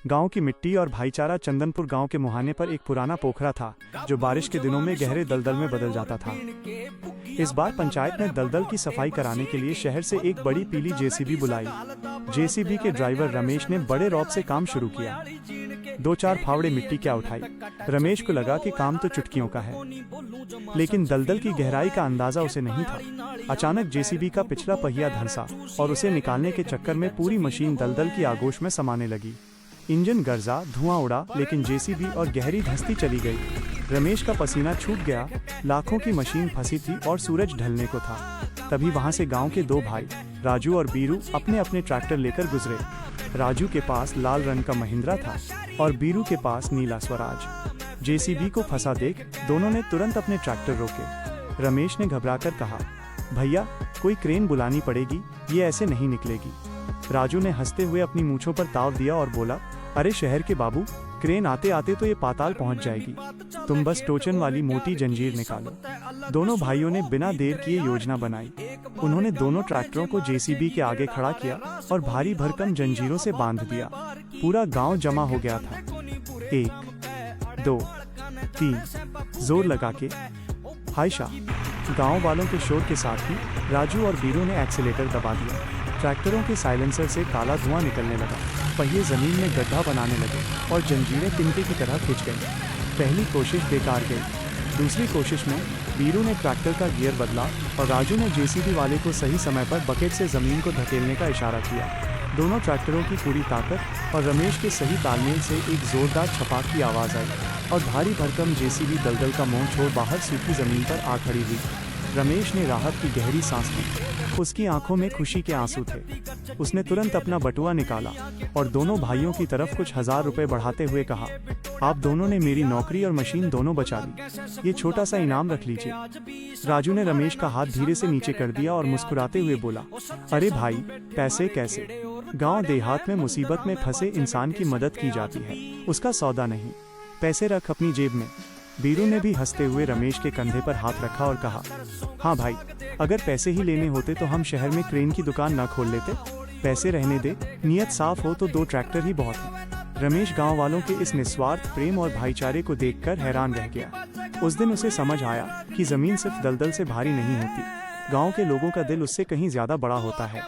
गांव की मिट्टी और भाईचारा। चंदनपुर गांव के मुहाने पर एक पुराना पोखरा था जो बारिश के दिनों में गहरे दलदल में बदल जाता था। इस बार पंचायत ने दलदल की सफाई कराने के लिए शहर से एक बड़ी पीली जेसीबी बुलाई। जेसीबी के ड्राइवर रमेश ने बड़े रौब से काम शुरू किया। 2-4 फावड़े मिट्टी क्या उठाई। रमेश को लगा कि काम तो चुटकियों का है, लेकिन दलदल की गहराई का अंदाजा उसे नहीं था। अचानक जेसीबी का पिछला पहिया धंसा और उसे निकालने के चक्कर में पूरी मशीन दलदल की आगोश में समाने लगी। इंजन गरजा, धुआं उड़ा, लेकिन जेसीबी और गहरी धंसती चली गई। रमेश का पसीना छूट गया। लाखों की मशीन फंसी थी और सूरज ढलने को था। तभी वहां से गांव के 2 भाई राजू और बीरू अपने अपने ट्रैक्टर लेकर गुजरे। राजू के पास लाल रंग का महिंद्रा था और बीरू के पास नीला स्वराज। जेसीबी को फंसा देख दोनों ने तुरंत अपने ट्रैक्टर रोके। रमेश ने घबराकर कहा, भैया कोई क्रेन बुलानी पड़ेगी, ये ऐसे नहीं निकलेगी। राजू ने हंसते हुए अपनी मूंछों पर ताव दिया और बोला, अरे शहर के बाबू, क्रेन आते आते तो ये पाताल पहुंच जाएगी, तुम बस टोचन वाली मोटी जंजीर निकालो। दोनों भाइयों ने बिना देर किए योजना बनाई। उन्होंने दोनों ट्रैक्टरों को जेसीबी के आगे खड़ा किया और भारी भरकम जंजीरों से बांध दिया। पूरा गांव जमा हो गया था। 1, 2, 3 जोर लगा के हायशा। गांव वालों के शोर के साथ ही राजू और बीरू ने एक्सीलेटर दबा दिया। ट्रैक्टरों के साइलेंसर से काला धुआं निकलने लगा। पहिए जमीन में गड्ढा बनाने लगे और जंजीरें तिनके की तरह खिंच गईं। पहली कोशिश बेकार गई। दूसरी कोशिश में बीरू ने ट्रैक्टर का गियर बदला और राजू ने जेसीबी वाले को सही समय पर बकेट से जमीन को धकेलने का इशारा किया। दोनों ट्रैक्टरों की पूरी ताकत और रमेश के सही तालमेल से एक जोरदार छपाक की आवाज़ आई और भारी भरकम जेसीबी दलदल का मुंह छोड़ बाहर सूखी जमीन पर आ खड़ी हुई। रमेश ने राहत की गहरी सांस ली। उसकी आंखों में खुशी के आंसू थे। उसने तुरंत अपना बटुआ निकाला और दोनों भाइयों की तरफ कुछ 1000 रुपए बढ़ाते हुए कहा, आप दोनों ने मेरी नौकरी और मशीन दोनों बचा ली, ये छोटा सा इनाम रख लीजिए। राजू ने रमेश का हाथ धीरे से नीचे कर दिया और मुस्कुराते हुए बोला, अरे भाई, पैसे कैसे? गांव देहात में मुसीबत में फंसे इंसान की मदद की जाती है, उसका सौदा नहीं। पैसे रख अपनी जेब में। बीरू ने भी हंसते हुए रमेश के कंधे पर हाथ रखा और कहा, हाँ भाई, अगर पैसे ही लेने होते तो हम शहर में क्रेन की दुकान न खोल लेते। पैसे रहने दे, नियत साफ हो तो 2 ट्रैक्टर ही बहुत हैं। रमेश गांव वालों के इस निस्वार्थ प्रेम और भाईचारे को देखकर हैरान रह गया। उस दिन उसे समझ आया कि जमीन सिर्फ दलदल से भारी नहीं होती, गांव के लोगों का दिल उससे कहीं ज्यादा बड़ा होता है।